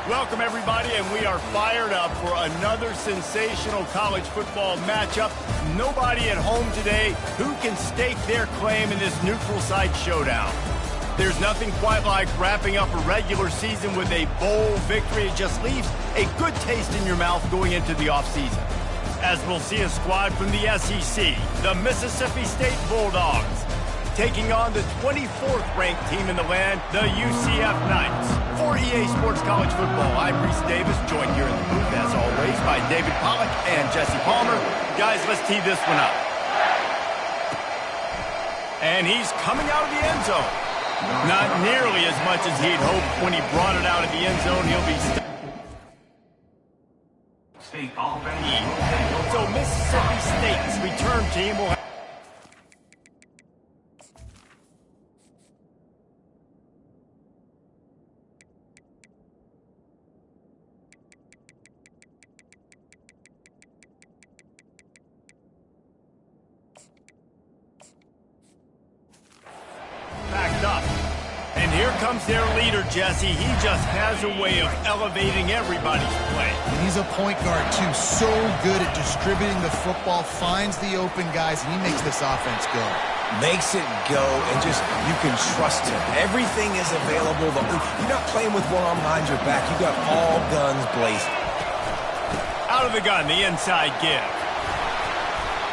Welcome, everybody, and we are fired up for another sensational college football matchup. Nobody at home today who can stake their claim in this neutral site showdown. There's nothing quite like wrapping up a regular season with a bowl victory. It just leaves a good taste in your mouth going into the offseason. As we'll see a squad from the SEC, the Mississippi State Bulldogs, taking on the 24th ranked team in the land, the UCF Knights. For EA Sports College Football, I'm Reese Davis, joined here in the booth, as always, by David Pollack and Jesse Palmer. Guys, let's tee this one up. And he's coming out of the end zone. Not nearly as much as he'd hoped when he brought it out of the end zone. He'll be so Mississippi State's return team will have backed up. And here comes their leader, Jesse. He just has a way of elevating everybody's play. And he's a point guard, too. So good at distributing the football, finds the open guys, and he makes this offense go. Makes it go, and just, you can trust him. Everything is available. You're not playing with one arm behind your back. You got all guns blazing. Out of the gun, the inside give.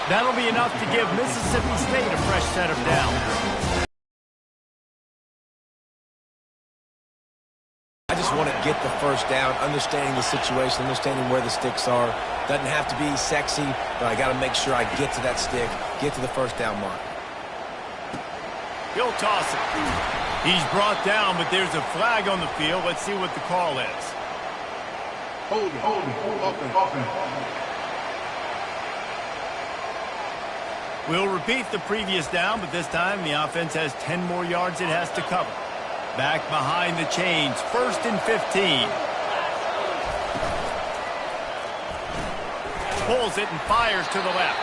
That'll be enough to give Mississippi State a fresh set of downs. I just want to get the first down, understanding the situation, understanding where the sticks are. Doesn't have to be sexy, but I got to make sure I get to that stick, get to the first down mark. He'll toss it. He's brought down, but there's a flag on the field. Let's see what the call is. Hold it. We'll repeat the previous down, but this time the offense has 10 more yards it has to cover. Back behind the chains, 1st and 15. Pulls it and fires to the left.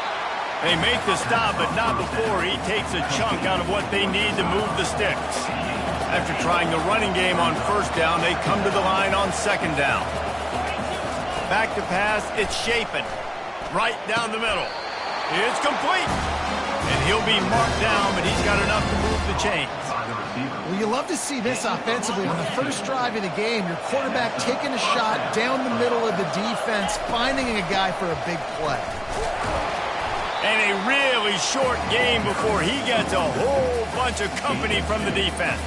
They make the stop, but not before he takes a chunk out of what they need to move the sticks. After trying the running game on 1st down, they come to the line on 2nd down. Back to pass, it's Shapen. Right down the middle. It's complete. And he'll be marked down, but he's got enough to move the chains. Well, you love to see this offensively. On the first drive of the game, your quarterback taking a shot down the middle of the defense, finding a guy for a big play. And a really short game before he gets a whole bunch of company from the defense.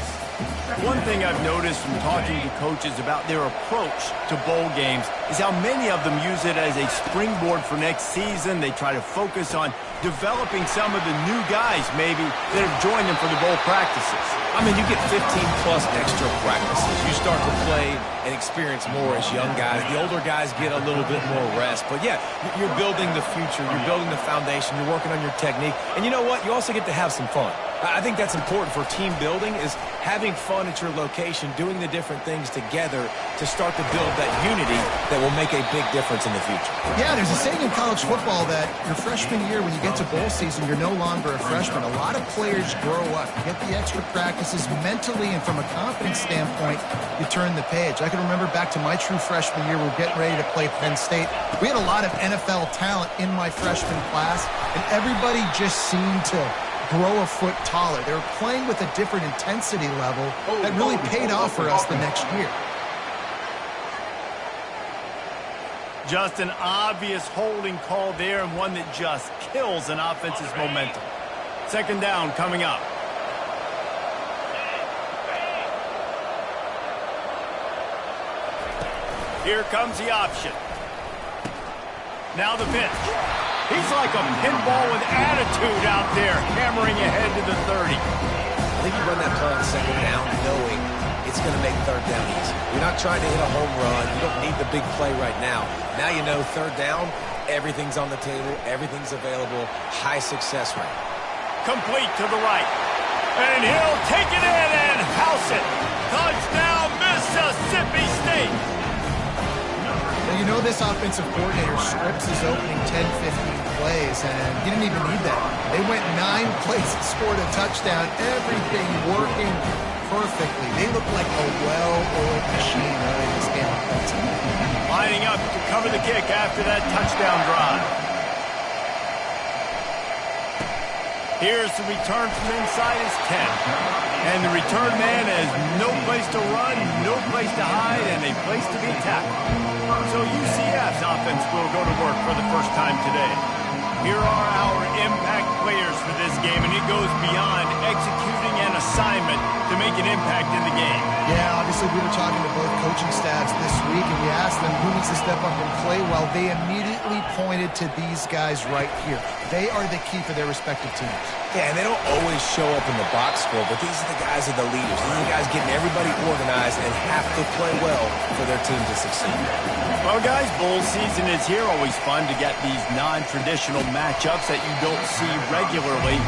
One thing I've noticed from talking to coaches about their approach to bowl games is how many of them use it as a springboard for next season. They try to focus on developing some of the new guys, maybe, that have joined them for the bowl practices. I mean, you get 15-plus extra practices. You start to play and experience more as young guys. The older guys get a little bit more rest. But, yeah, you're building the future. You're building the foundation. You're working on your technique. And you know what? You also get to have some fun. I think that's important for team building, is having fun at your location, doing the different things together to start to build that unity that will make a big difference in the future. Yeah, there's a saying in college football that your freshman year, when you get to bowl season, you're no longer a freshman. A lot of players grow up. You get the extra practices mentally, and from a confidence standpoint, you turn the page. I can remember back to my true freshman year, we were getting ready to play Penn State. We had a lot of NFL talent in my freshman class, and everybody just seemed to grow a foot taller. They were playing with a different intensity level that really paid off for us the next year. Just an obvious holding call there, and one that just kills an offense's momentum. 2nd down coming up. Here comes the option. Now the pitch. He's like a pinball with attitude out there, hammering ahead to the 30. I think you run that play on 2nd down knowing it's going to make 3rd down easy. You're not trying to hit a home run. You don't need the big play right now. Now you know 3rd down, everything's on the table, everything's available, high success rate. Complete to the right. And he'll take it in and house it. Touchdown, Mississippi State. Now, you know this offensive coordinator scripts his opening 10, 15 plays, and he didn't even need that. They went 9 plays and scored a touchdown. Everything working perfectly. They look like a well-oiled machine early in this game. recover the kick after that touchdown drive. Here's the return from inside his 10. And the return man has no place to run, no place to hide, and a place to be tackled. So UCF's offense will go to work for the first time today. Here are our impact players for this game, and it goes beyond executing an assignment to make an impact in the game. Yeah, obviously we were talking to both coaching staffs this week, and we asked them who needs to step up and play well. They immediately pointed to these guys right here. They are the key for their respective teams. Yeah, and they don't always show up in the box score, but these are the guys that are the leaders. These are the guys getting everybody organized and have to play well for their team to succeed. Well, guys, bowl season is here. Always fun to get these non-traditional matchups that you don't see regularly.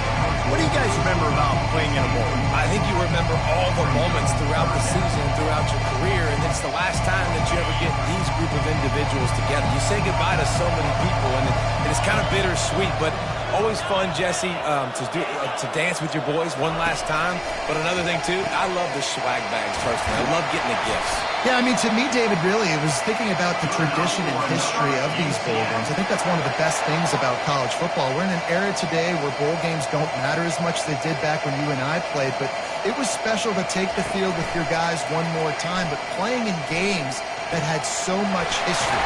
What do you guys remember about playing in a bowl? I think you remember all the moments throughout the season, throughout your career, and it's the last time that you ever get these group of individuals together. You say goodbye to so many people, and it's kind of bittersweet, but always fun, Jesse, to dance with your boys one last time. But another thing, too, I love the swag bags personally. I love getting the gifts. Yeah, I mean, to me, David, really, it was thinking about the tradition and history of these bowl games. I think that's one of the best things about college football. We're in an era today where bowl games don't matter as much as they did back when you and I played, but it was special to take the field with your guys one more time, but playing in games that had so much history.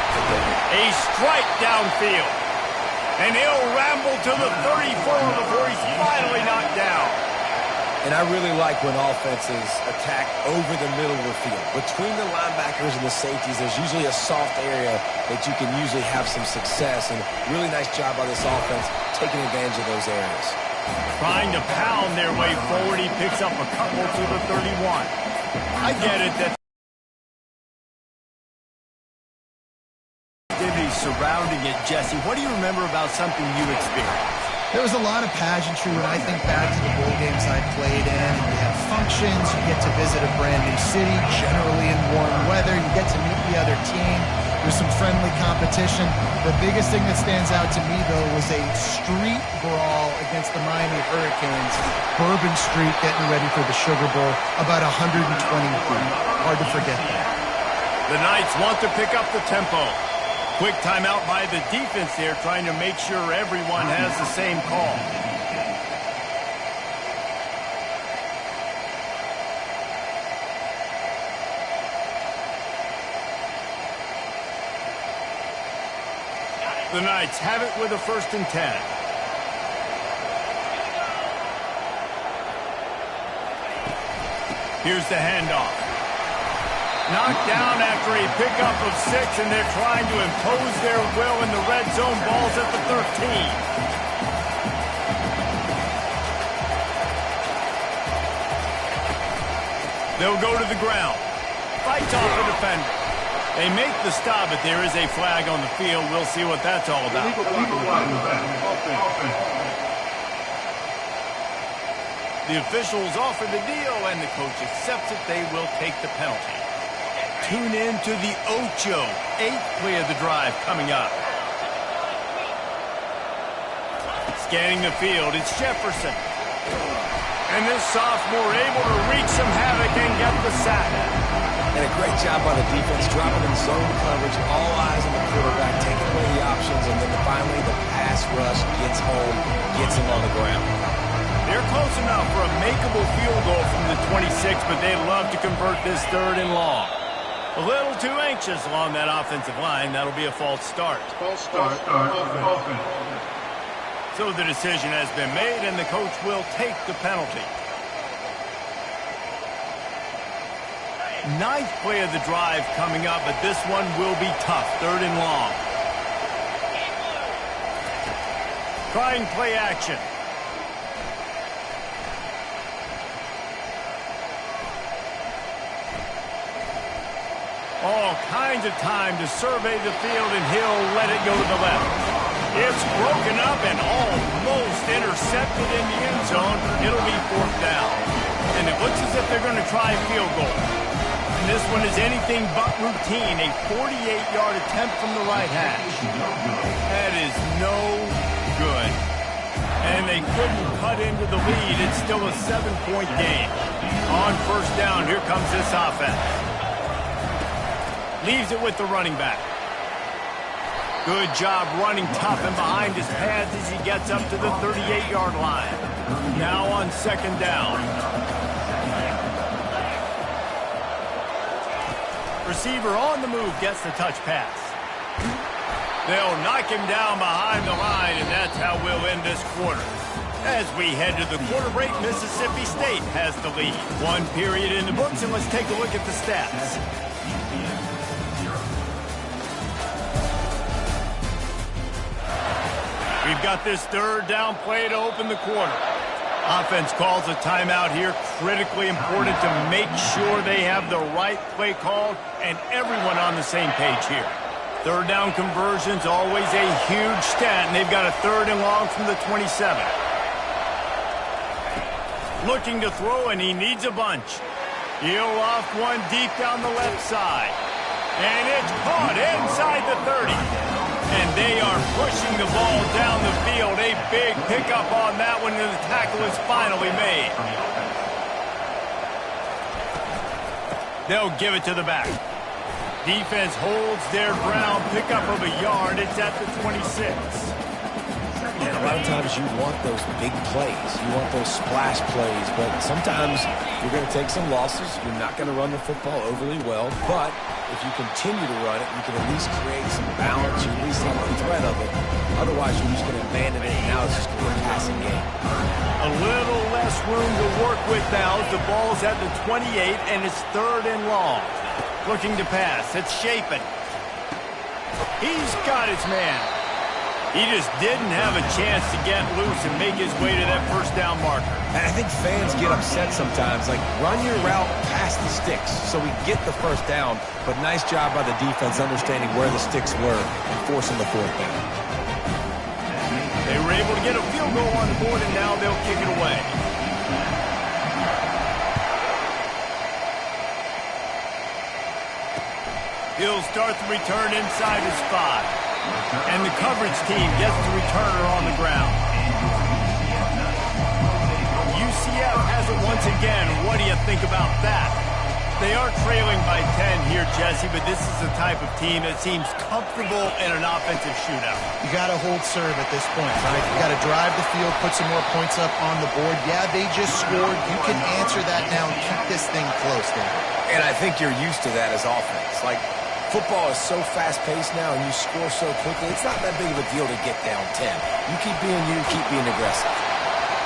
A strike downfield. And he'll ramble to the 34 before he's finally knocked down. And I really like when offenses attack over the middle of the field. Between the linebackers and the safeties, there's usually a soft area that you can usually have some success. And really nice job by this offense taking advantage of those areas. Trying to pound their way forward, he picks up a couple to the 31. I get it that surrounding it, Jesse. What do you remember about something you experienced? There was a lot of pageantry when I think back to the bowl games I played in. And you have functions, you get to visit a brand new city, generally in warm weather. You get to meet the other team. There's some friendly competition. The biggest thing that stands out to me, though, was a street brawl against the Miami Hurricanes. Bourbon Street getting ready for the Sugar Bowl, about 120 feet. Hard to forget that. The Knights want to pick up the tempo. Quick timeout by the defense there, trying to make sure everyone has the same call. The Knights have it with a 1st and 10. Here's the handoff. Knocked down after a pickup of 6, and they're trying to impose their will in the red zone. Ball's at the 13. They'll go to the ground. Fights off the defender. They make the stop, but there is a flag on the field. We'll see what that's all about. The officials offer the deal, and the coach accepts it. They will take the penalty. Tune in to the Ocho. 8th play of the drive coming up. Scanning the field, it's Jefferson. And this sophomore able to wreak some havoc and get the sack. And a great job by the defense, dropping in zone coverage, all eyes on the quarterback, taking away the options, and then finally the pass rush gets home, gets him on the ground. They're close enough for a makeable field goal from the 26, but they'd love to convert this 3rd and long. A little too anxious along that offensive line. That'll be a false start. False start. So the decision has been made, and the coach will take the penalty. 9th play of the drive coming up, but this one will be tough. 3rd and long. Trying play action. All kinds of time to survey the field, and he'll let it go to the left. It's broken up and almost intercepted in the end zone. It'll be 4th down. And it looks as if they're going to try a field goal. And this one is anything but routine. A 48-yard attempt from the right hash. That is no good. And they couldn't cut into the lead. It's still a 7-point game. On 1st down, here comes this offense. Leaves it with the running back. Good job running tough and behind his pads as he gets up to the 38-yard line. Now on second down. Receiver on the move gets the touch pass. They'll knock him down behind the line, and that's how we'll end this quarter. As we head to the quarter break, Mississippi State has the lead. One period in the books, and let's take a look at the stats. We've got this third down play to open the quarter. Offense calls a timeout here. Critically important to make sure they have the right play called and everyone on the same page here. Third down conversion's always a huge stat, and they've got a third and long from the 27. Looking to throw, and he needs a bunch. He'll off one deep down the left side. And it's caught inside the 30. And they are pushing the ball down the field. A big pickup on that one, and the tackle is finally made. They'll give it to the back. Defense holds their ground. Pickup of a yard. It's at the 26. And a lot of times you want those big plays. You want those splash plays. But sometimes you're going to take some losses. You're not going to run the football overly well. But if you continue to run it, you can at least create some balance. You at least have the threat of it. Otherwise, you're just going to abandon it, and now it's just going to be a passing game. A little less room to work with now. The ball's at the 28, and it's third and long. Looking to pass. It's Shapen. He's got his man. He just didn't have a chance to get loose and make his way to that first down marker. And I think fans get upset sometimes. Like, run your route past the sticks so we get the first down. But nice job by the defense understanding where the sticks were and forcing the fourth down. They were able to get a field goal on the board, and now they'll kick it away. He'll start the return inside his 5. And the coverage team gets the returner on the ground. UCF has it once again. What do you think about that? They are trailing by 10 here, Jesse, but this is the type of team that seems comfortable in an offensive shootout. You got to hold serve at this point, right? You got to drive the field, put some more points up on the board. Yeah, they just scored. You can answer that now and keep this thing close, David. And I think you're used to that as offense. Like, football is so fast-paced now, and you score so quickly, it's not that big of a deal to get down 10. You keep being aggressive.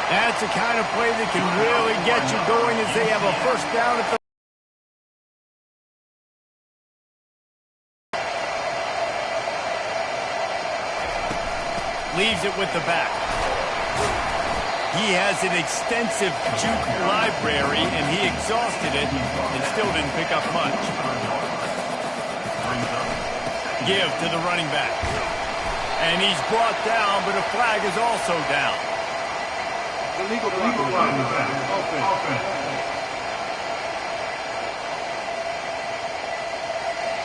That's the kind of play that can really get you going as they have a first down at the leaves it with the back. He has an extensive juke library, and he exhausted it and still didn't pick up much. Give to the running back. And he's brought down, but a flag is also down. Illegal running back. Offense.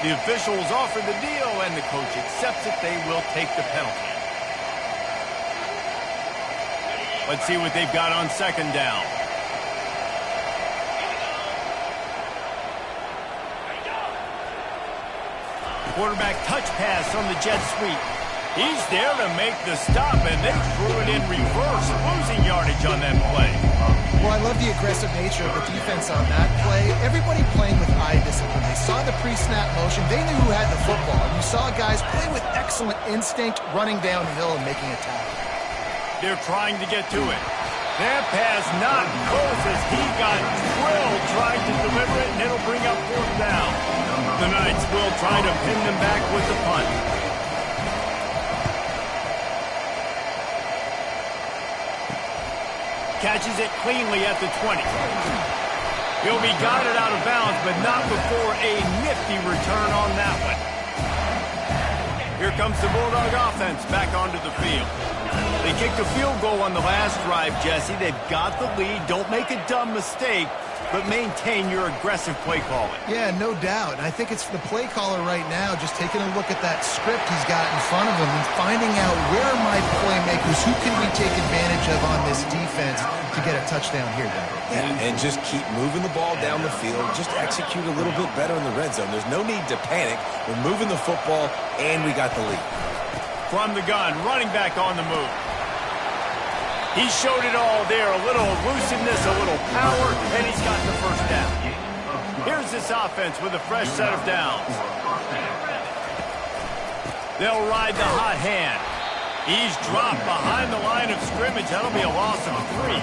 The officials offer the deal, and the coach accepts it. They will take the penalty. Let's see what they've got on second down. Quarterback touch pass on the jet sweep. He's there to make the stop, and they threw it in reverse, losing yardage on that play. Well, I love the aggressive nature of the defense on that play. Everybody playing with eye discipline. They saw the pre-snap motion. They knew who had the football. And you saw guys play with excellent instinct, running downhill and making a tackle. They're trying to get to it. That pass not close as he got drilled trying to deliver it, and it'll bring up fourth down. The Knights will try to pin them back with the punt. Catches it cleanly at the 20. He'll be guided out of bounds, but not before a nifty return on that one. Here comes the Bulldog offense back onto the field. They kicked a field goal on the last drive, Jesse. They've got the lead. Don't make a dumb mistake, but maintain your aggressive play calling. Yeah, no doubt. And I think it's the play caller right now just taking a look at that script he's got in front of him and finding out where are my playmakers, who can we take advantage of on this defense to get a touchdown here, Denver. Yeah, and just keep moving the ball down the field. Just execute a little bit better in the red zone. There's no need to panic. We're moving the football, and we got the lead. From the gun, running back on the move. He showed it all there. A little elusiveness, a little power, and he's got the first down. Here's this offense with a fresh set of downs. They'll ride the hot hand. He's dropped behind the line of scrimmage. That'll be a loss of 3.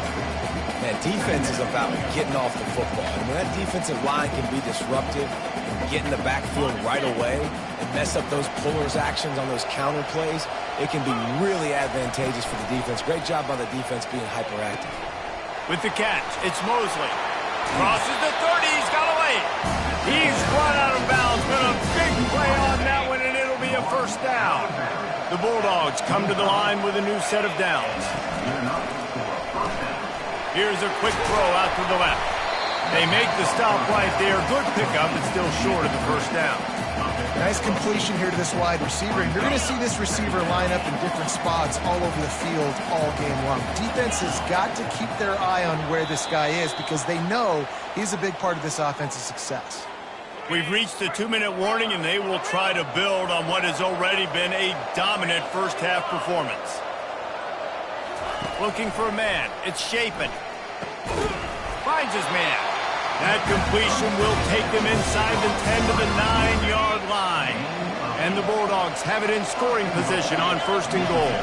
Man, defense is about getting off the football. And when that defensive line can be disruptive and get in the backfield right away and mess up those pullers actions on those counter plays, it can be really advantageous for the defense. Great job by the defense being hyperactive. With the catch, it's Mosley. Crosses the 30, he's got away. He's run out of bounds, but a big play on that one, and it'll be a first down. The Bulldogs come to the line with a new set of downs. Here's a quick throw out to the left. They make the stop right there. Good pickup, but still short of the first down. Nice completion here to this wide receiver. And you're going to see this receiver line up in different spots all over the field all game long. Defense has got to keep their eye on where this guy is because they know he's a big part of this offense's success. We've reached the 2-minute warning, and they will try to build on what has already been a dominant first-half performance. Looking for a man. It's Shapen. Finds his man. That completion will take them inside the 10 to the 9-yard line. And the Bulldogs have it in scoring position on 1st and goal.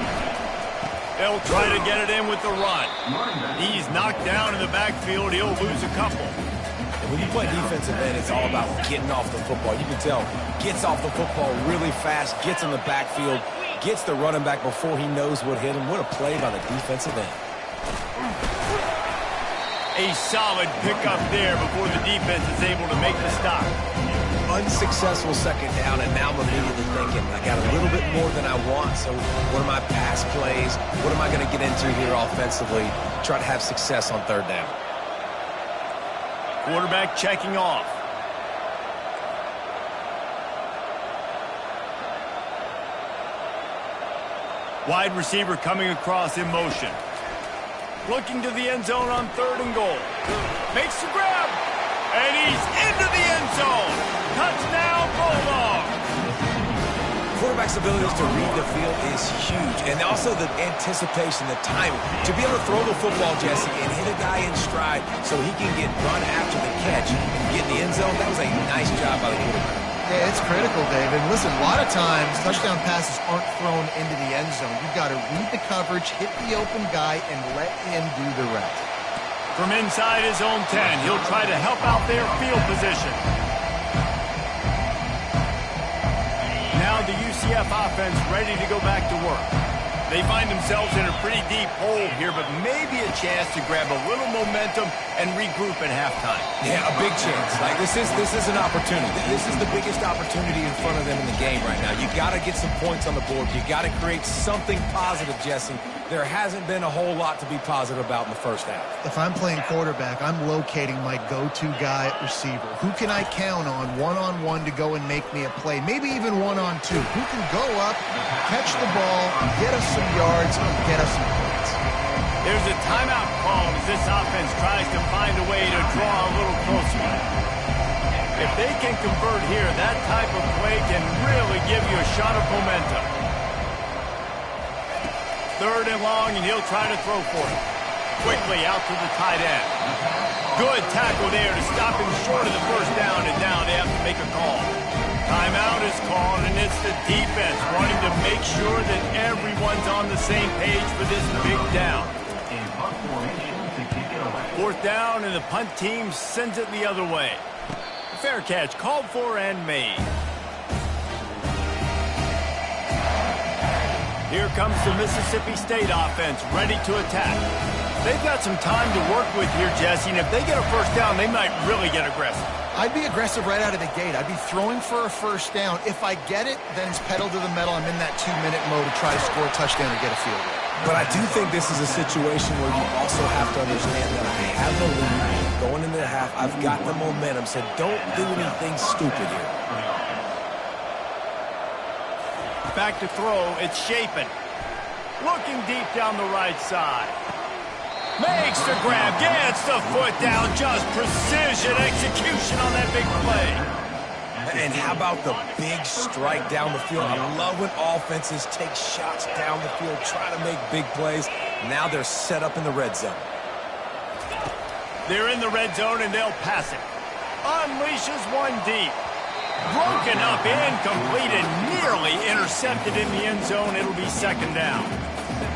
They'll try to get it in with the run. He's knocked down in the backfield. He'll lose a couple. When you play defensive end, it's all about getting off the football. You can tell, gets off the football really fast, gets in the backfield, gets the running back before he knows what hit him. What a play by the defensive end. A solid pickup there before the defense is able to make the stop. Unsuccessful second down, and now I'm immediately thinking, I got a little bit more than I want, so what are my pass plays? What am I going to get into here offensively? Try to have success on 3rd down. Quarterback checking off. Wide receiver coming across in motion. Looking to the end zone on 3rd and goal. Makes the grab. And he's into the end zone. Touchdown, Bulldogs. Quarterback's abilities to read the field is huge. And also the anticipation, the timing. To be able to throw the football, Jesse, and hit a guy in stride so he can get run after the catch and get in the end zone, that was a nice job by the quarterback. Yeah, it's critical, Dave. And listen, a lot of times touchdown passes aren't thrown into the end zone. You've got to read the coverage, hit the open guy, and let him do the rest. From inside his own 10, he'll try to help out their field position. Now the UCF offense ready to go back to work. They find themselves in a pretty deep hole here, but maybe a chance to grab a little momentum and regroup at halftime. Yeah, a big chance. Like this is an opportunity. This is the biggest opportunity in front of them in the game right now. You got to get some points on the board. You got to create something positive, Jesse. There hasn't been a whole lot to be positive about in the first half. If I'm playing quarterback, I'm locating my go-to guy at receiver. Who can I count on one-on-one to go and make me a play? Maybe even one-on-two. Who can go up, catch the ball, get us some yards, and get us some points? There's a timeout call as this offense tries to find a way to draw a little closer. If they can convert here, that type of play can really give you a shot of momentum. 3rd and long, and he'll try to throw for it. Quickly out to the tight end. Good tackle there to stop him short of the first down, and now they have to make a call. Timeout is called, and it's the defense wanting to make sure that everyone's on the same page for this big down. 4th down, and the punt team sends it the other way. Fair catch called for and made. Here comes the Mississippi State offense ready to attack. They've got some time to work with here, Jesse, and if they get a first down, they might really get aggressive. I'd be aggressive right out of the gate. I'd be throwing for a first down. If I get it, then it's pedal to the metal. I'm in that 2-minute mode to try to score a touchdown or get a field goal. But I do think this is a situation where you also have to understand that I have the lead going into the half. I've got the momentum, so don't do anything stupid here. Back to throw, it's Shapen. Looking deep down the right side. Makes the grab, gets the foot down, just precision execution on that big play. And how about the big strike down the field? I love when offenses take shots down the field, try to make big plays. Now they're set up in the red zone. They're in the red zone, and they'll pass it. Unleashes one deep. Broken up, incomplete, and nearly intercepted in the end zone. It'll be second down.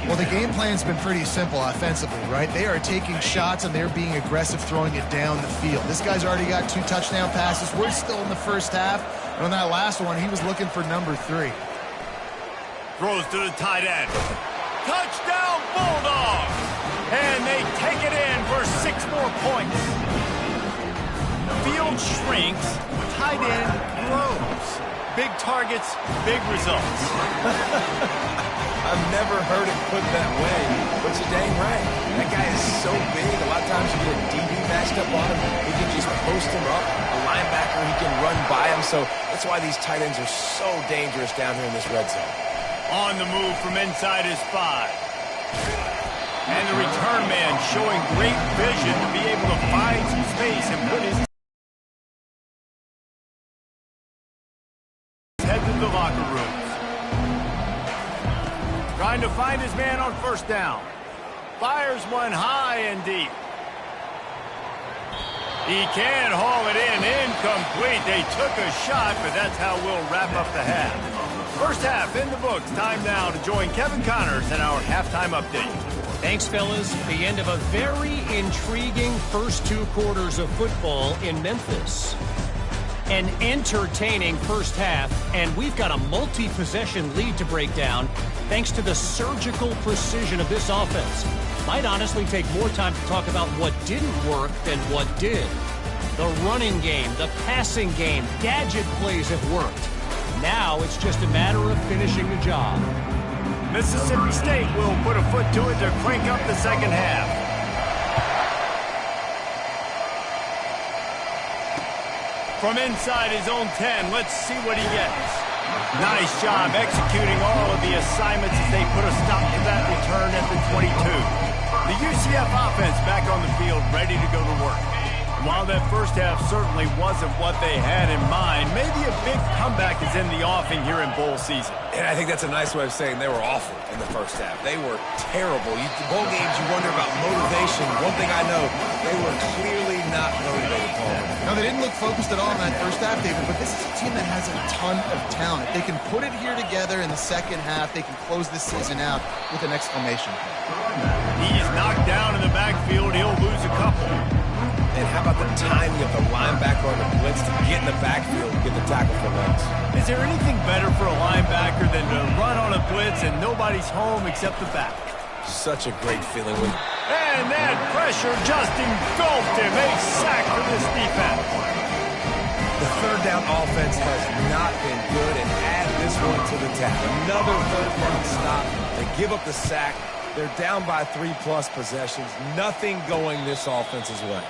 Well, the game plan's been pretty simple offensively, right? They are taking shots, and they're being aggressive throwing it down the field. This guy's already got 2 touchdown passes. We're still in the first half. And on that last one, he was looking for number 3. Throws to the tight end. Touchdown, Bulldogs! And they take it in for 6 more points. Field shrinks, tight end grows. Big targets, big results. I've never heard it put that way, but you're dang right. That guy is so big. A lot of times you get a DB matched up on him. He can just post him up. A linebacker, he can run by him. So that's why these tight ends are so dangerous down here in this red zone. On the move from inside his 5. And the return man showing great vision to be able to find some space and put his head to the locker rooms. Trying to find his man on first down. Fires one high and deep. He can haul it in. Incomplete. They took a shot, but that's how we'll wrap up the half. First half in the books. Time now to join Kevin Connors in our halftime update. Thanks, fellas. The end of a very intriguing first 2 quarters of football in Memphis. An entertaining first half, and we've got a multi-possession lead to break down thanks to the surgical precision of this offense. Might honestly take more time to talk about what didn't work than what did. The running game, the passing game, gadget plays have worked. Now it's just a matter of finishing the job. Mississippi State will put a foot to it to crank up the second half. From inside his own 10, let's see what he gets. Nice job executing all of the assignments as they put a stop to that return at the 22. The UCF offense back on the field, ready to go to work. While that first half certainly wasn't what they had in mind, maybe a big comeback is in the offing here in bowl season. And I think that's a nice way of saying they were awful in the first half. They were terrible. Bowl games, you wonder about motivation. One thing I know, they were clearly not motivated, Paul. No, they didn't look focused at all in that first half, David, but this is a team that has a ton of talent. If they can put it here together in the second half, they can close this season out with an exclamation point. He's knocked down in the backfield. He'll lose a couple. And how about the timing of the linebacker on the blitz to get in the backfield and get the tackle for legs? Is there anything better for a linebacker than to run on a blitz and nobody's home except the back? Such a great feeling. And that pressure just engulfed him. A sack for this defense. The third down offense has not been good, and add this one to the tab. Another third down stop. They give up the sack. They're down by 3+ possessions. Nothing going this offense's way.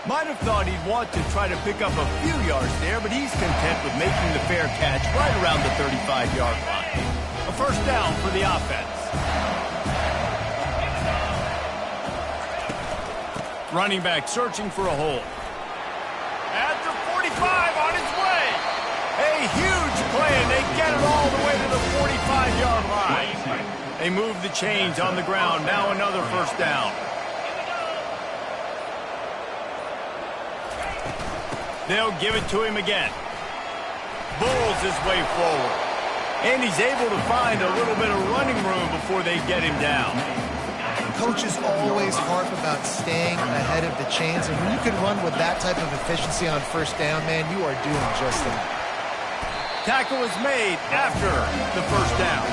Might have thought he'd want to try to pick up a few yards there, but he's content with making the fair catch right around the 35-yard line. A first down for the offense. Running back searching for a hole. At the 45 on his way. A huge play, and they get it all the way to the 45-yard line. They move the chains on the ground. Now another first down. They'll give it to him again. Bulls his way forward. And he's able to find a little bit of running room before they get him down. Coaches always harp about staying ahead of the chains, and when you can run with that type of efficiency on first down, man, you are doing just that. Tackle is made after the first down.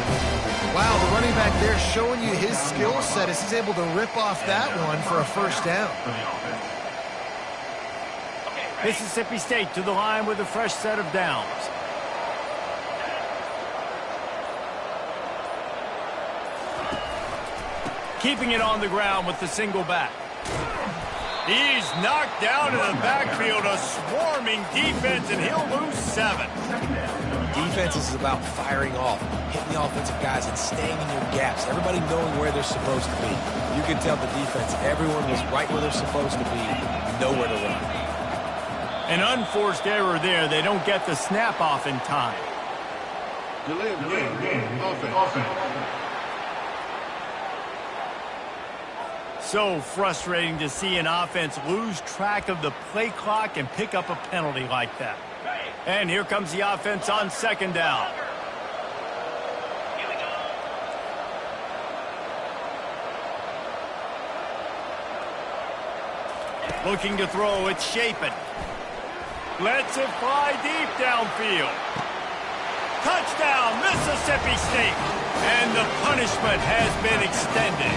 Wow, the running back there showing you his skill set as he's able to rip off that one for a first down. Mississippi State to the line with a fresh set of downs. Keeping it on the ground with the single back. He's knocked down in the backfield, a swarming defense, and he'll lose 7. Defense is about firing off, hitting the offensive guys, and staying in your gaps. Everybody knowing where they're supposed to be. You can tell the defense, everyone was right where they're supposed to be, nowhere to run. An unforced error there. They don't get the snap off in time. Delay of game. Offense. So frustrating to see an offense lose track of the play clock and pick up a penalty like that. And here comes the offense on second down. Looking to throw, it's Shapen. Lets it fly deep downfield. Touchdown, Mississippi State. And the punishment has been extended.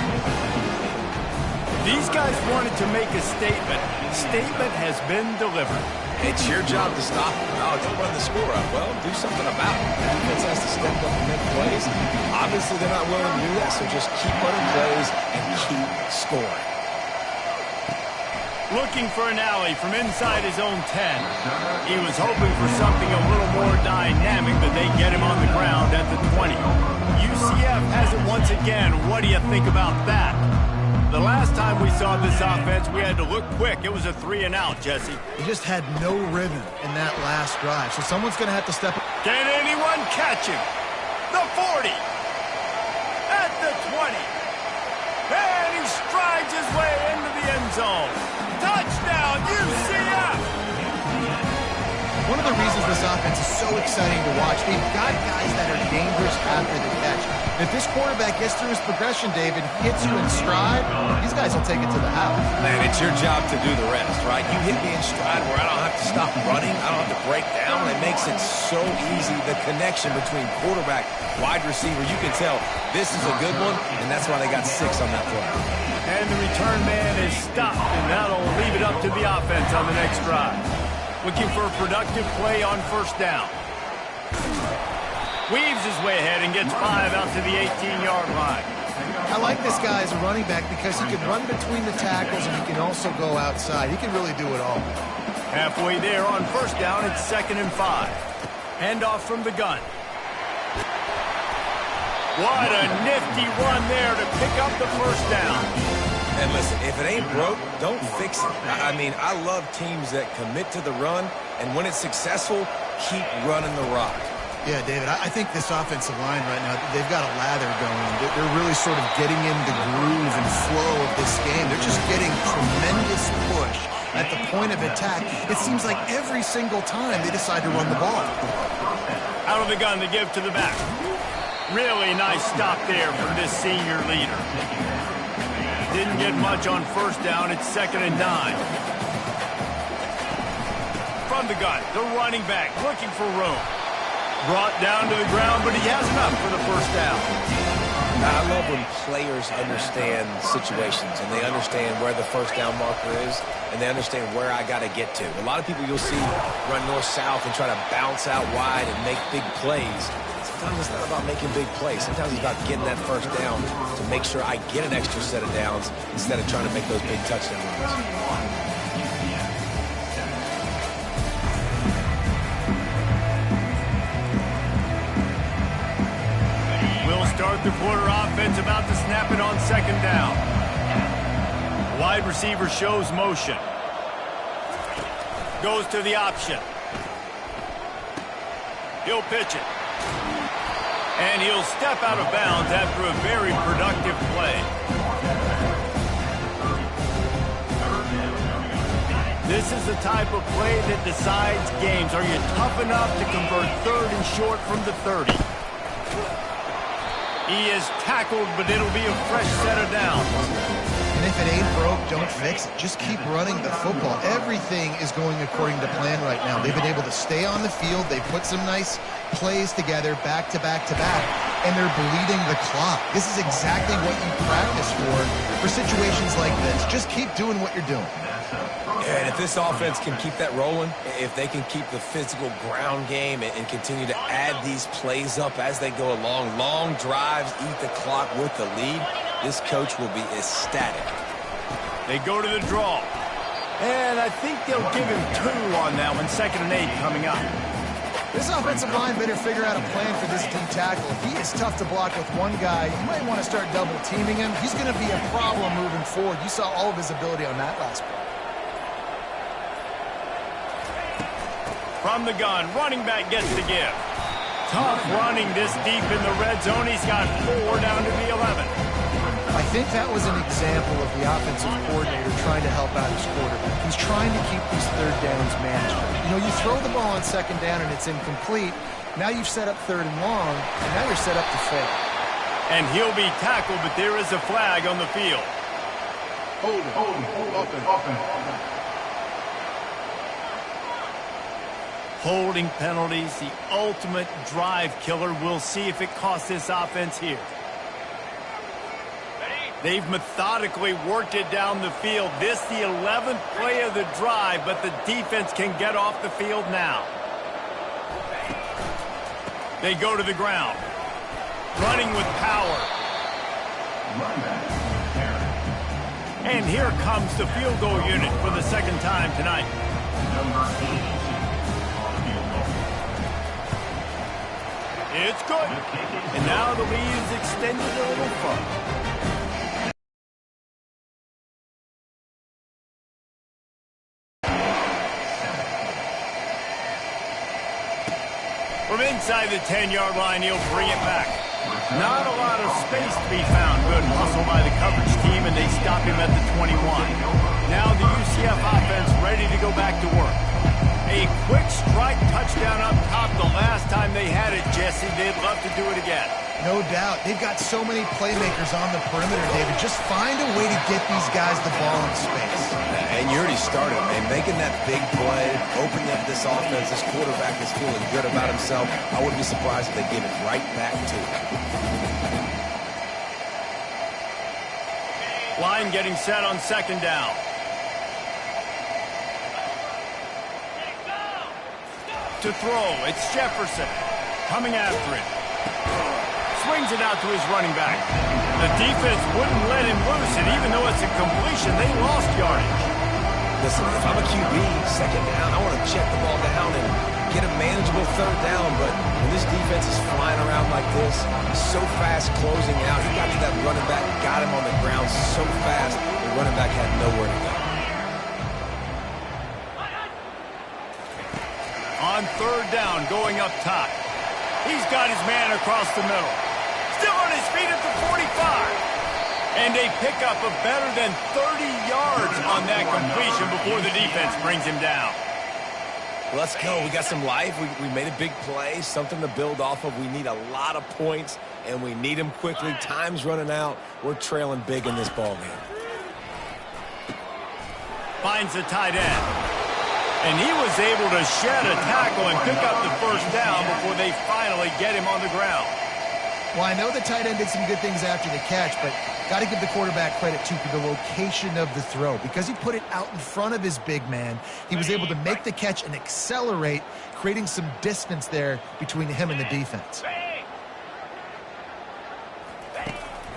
These guys wanted to make a statement. Statement has been delivered. It's your job to stop them. Oh, don't run the score up. Well, do something about it. The defense has to step up and make plays. Obviously, they're not willing to do that, so just keep running plays and keep scoring. Looking for an alley from inside his own 10. He was hoping for something a little more dynamic, but they get him on the ground at the 20. UCF has it once again. What do you think about that? The last time we saw this offense, we had to look quick. It was a 3-and-out, Jesse. He just had no rhythm in that last drive, so someone's going to have to step up. Can anyone catch him? The 40. At the 20. And he strides his way into the end zone. Touchdown, UCF! One of the reasons this offense is so exciting to watch, they've got guys that are dangerous after the catch. If this quarterback gets through his progression, David, hits you in stride, these guys will take it to the house. Man, it's your job to do the rest, right? You hit me in stride where I don't have to stop running. I don't have to break down. It makes it so easy. The connection between quarterback, wide receiver, you can tell this is a good one, and that's why they got 6 on that play. And the return man is stopped, and that'll leave it up to the offense on the next drive. Looking for a productive play on first down. Weaves his way ahead and gets 5 out to the 18-yard line. I like this guy as a running back because he can run between the tackles and he can also go outside. He can really do it all. Halfway there on first down, it's 2nd and 5. Handoff from the gun. What a nifty run there to pick up the first down. And listen, if it ain't broke, don't fix it. I mean, I love teams that commit to the run, and when it's successful, keep running the rock. Yeah, David, I think this offensive line right now, they've got a lather going. They're really sort of getting in the groove and flow of this game. They're just getting tremendous push at the point of attack. It seems like every single time they decide to run the ball. Out of the gun to give to the back. Really nice stop there from this senior leader. Didn't get much on first down. It's 2nd and 9. From the gun, the running back looking for room. Brought down to the ground, but he has enough for the first down. I love when players understand situations and they understand where the first down marker is and they understand where I got to get to. A lot of people you'll see run north-south and try to bounce out wide and make big plays. Sometimes it's not about making big plays. Sometimes it's about getting that first down to make sure I get an extra set of downs instead of trying to make those big touchdown runs. Start the quarter offense about to snap it on 2nd down. Wide receiver shows motion. Goes to the option. He'll pitch it. And he'll step out of bounds after a very productive play. This is the type of play that decides games. Are you tough enough to convert 3rd and short from the 30? He is tackled, but it'll be a fresh set of downs. And if it ain't broke, don't fix it. Just keep running the football. Everything is going according to plan right now. They've been able to stay on the field. They've put some nice plays together, back to back to back, and they're bleeding the clock. This is exactly what you practice for situations like this. Just keep doing what you're doing. And if this offense can keep that rolling, if they can keep the physical ground game and continue to add these plays up as they go along, long drives, eat the clock with the lead, this coach will be ecstatic. They go to the draw. And I think they'll give him 2 on that one. 2nd and 8 coming up. This offensive line better figure out a plan for this D tackle. If he is tough to block with one guy, you might want to start double teaming him. He's going to be a problem moving forward. You saw all of his ability on that last play. From the gun, running back gets the give. Tough running this deep in the red zone. He's got 4 down to the 11. I think that was an example of the offensive coordinator trying to help out his quarterback. He's trying to keep these third downs manageable. You know, you throw the ball on second down and it's incomplete. Now you've set up third and long, and now you're set up to fail. And he'll be tackled, but there is a flag on the field. Hold offense. Holding penalties, the ultimate drive killer. We'll see if it costs this offense here. They've methodically worked it down the field. This the 11th play of the drive, but the defense can get off the field now. They go to the ground. Running with power. And here comes the field goal unit for the second time tonight. It's good. And now the lead is extended a little further. From inside the 10-yard line, he'll bring it back. Not a lot of space to be found. Good hustle by the coverage team, and they stop him at the 21. Now the UCF offense ready to go back to work. A quick strike touchdown up top the last time they had it, Jesse. They'd love to do it again. No doubt. They've got so many playmakers on the perimeter, David. Just find a way to get these guys the ball in space. And you already started, man. Making that big play, opening up this offense. This quarterback is feeling good about himself. I wouldn't be surprised if they give it right back to him. Line getting set on second down. To throw, it's Jefferson. Coming after him. Swings it out to his running back. The defense wouldn't let him loose, and even though it's a completion, they lost yardage. Listen, if I'm a QB, second down, I want to check the ball down and get a manageable third down, but when this defense is flying around like this, so fast closing out, he got to that running back, got him on the ground so fast, the running back had nowhere to go. On third down, going up top. He's got his man across the middle. Still on his feet at the 45. And they pick up a better than 30 yards on that completion before the defense brings him down. Let's go. We got some life. We made a big play, something to build off of. We need a lot of points, and we need them quickly. Time's running out. We're trailing big in this ball game. Finds the tight end. And he was able to shed a tackle and pick up the first down before they finally get him on the ground. Well, I know the tight end did some good things after the catch, but got to give the quarterback credit, too, for the location of the throw. Because he put it out in front of his big man, he was able to make the catch and accelerate, creating some distance there between him and the defense.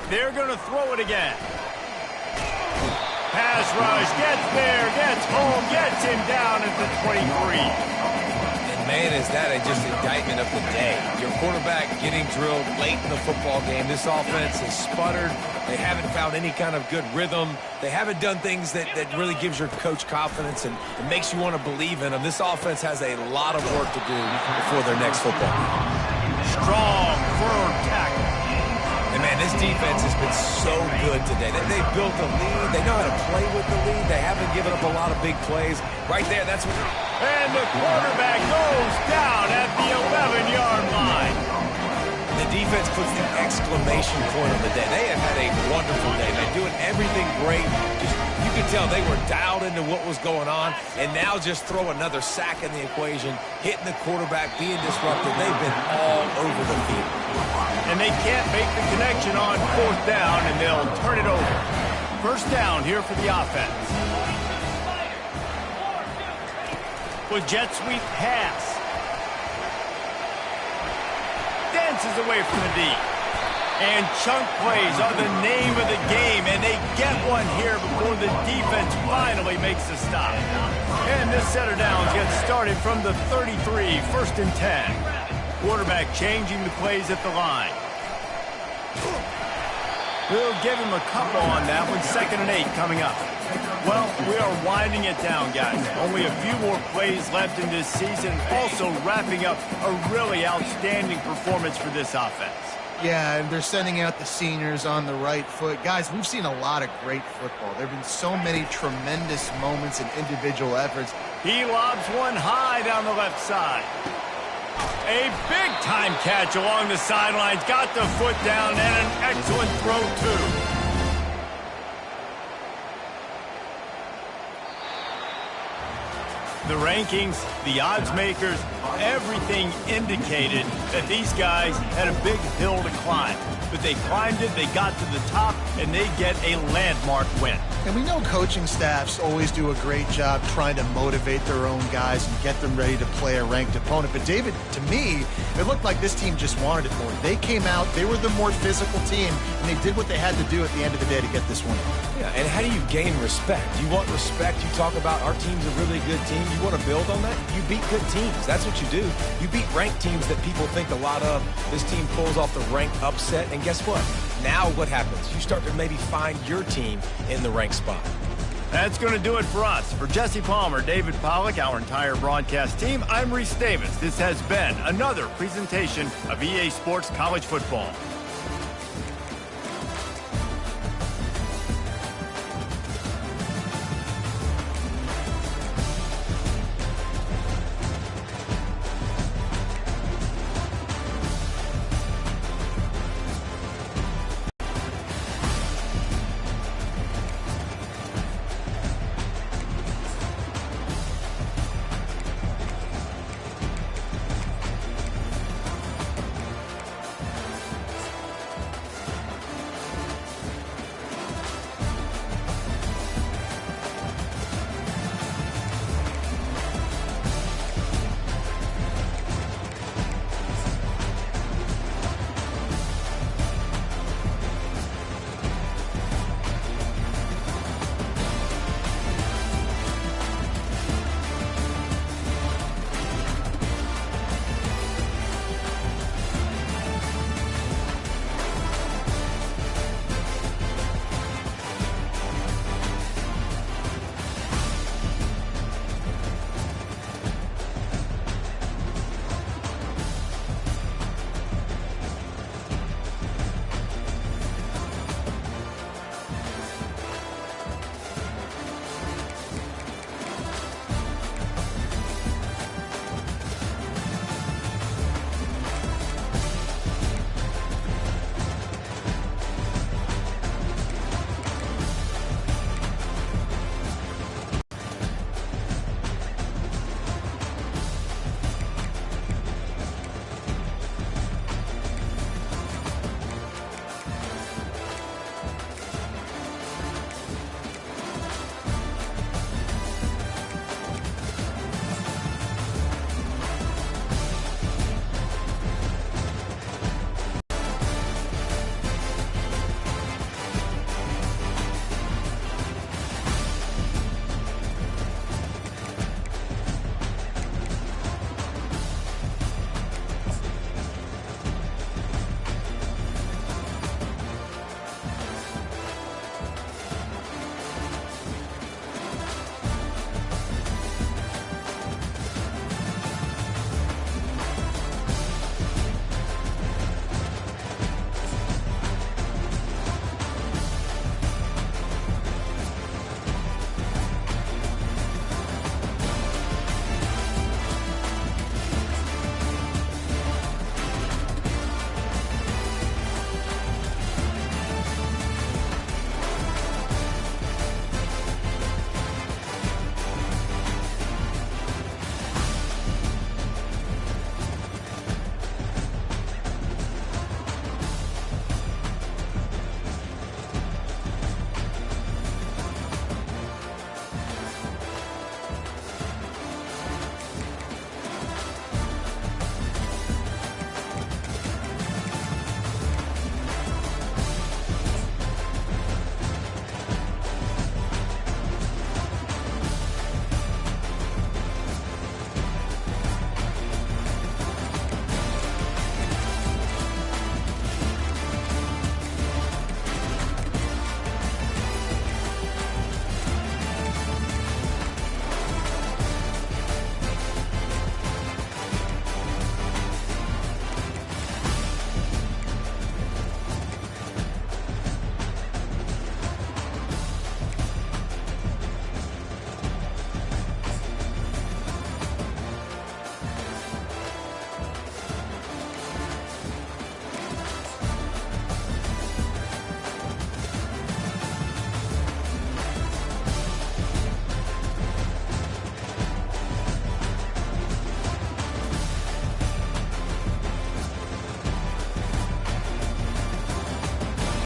They're going to throw it again. Pass rush, gets there, gets home, gets him down at the 23. Man, is that just indictment of the day. Your quarterback getting drilled late in the football game. This offense has sputtered. They haven't found any kind of good rhythm. They haven't done things that really gives your coach confidence and it makes you want to believe in them. This offense has a lot of work to do before their next football game. Strong, firm tackle. And, man, this defense has been so good today. They've built a lead. They know how to play with the lead. They haven't given up a lot of big plays. Right there, that's what... And the quarterback goes down at the 11-yard line. The defense puts the exclamation point on the day. They have had a wonderful day. They're doing everything great. You can tell they were dialed into what was going on, and now just throw another sack in the equation, hitting the quarterback, being disruptive. They've been all over the field. And they can't make the connection on fourth down, and they'll turn it over. First down here for the offense. With jet sweep pass. Dances away from the D. And chunk plays are the name of the game, and they get one here before the defense finally makes the stop. And this set of downs gets started from the 33, first and 10. Quarterback changing the plays at the line. We'll give him a couple on that one, 2nd and 8 coming up. Well, We are winding it down, guys. Only a few more plays left in this season. Also wrapping up a really outstanding performance for this offense. Yeah, and they're sending out the seniors on the right foot. Guys, we've seen a lot of great football. There have been so many tremendous moments and individual efforts. He lobs one high down the left side. A big-time catch along the sidelines. Got the foot down and an excellent throw, too. The rankings, the odds makers, everything indicated that these guys had a big hill to climb. But they climbed it, they got to the top, and they get a landmark win. And we know coaching staffs always do a great job trying to motivate their own guys and get them ready to play a ranked opponent. But David, to me, it looked like this team just wanted it more. They came out, they were the more physical team, and they did what they had to do at the end of the day to get this win. Yeah, and how do you gain respect? You want respect, you talk about our team's a really good team. You want to build on that? You beat good teams. That's what you do. You beat ranked teams that people think a lot of. This team pulls off the ranked upset, and guess what? Now what happens? You start to maybe find your team in the ranked spot. That's going to do it for us. For Jesse Palmer, David Pollack, our entire broadcast team, I'm Reese Davis. This has been another presentation of EA Sports College Football.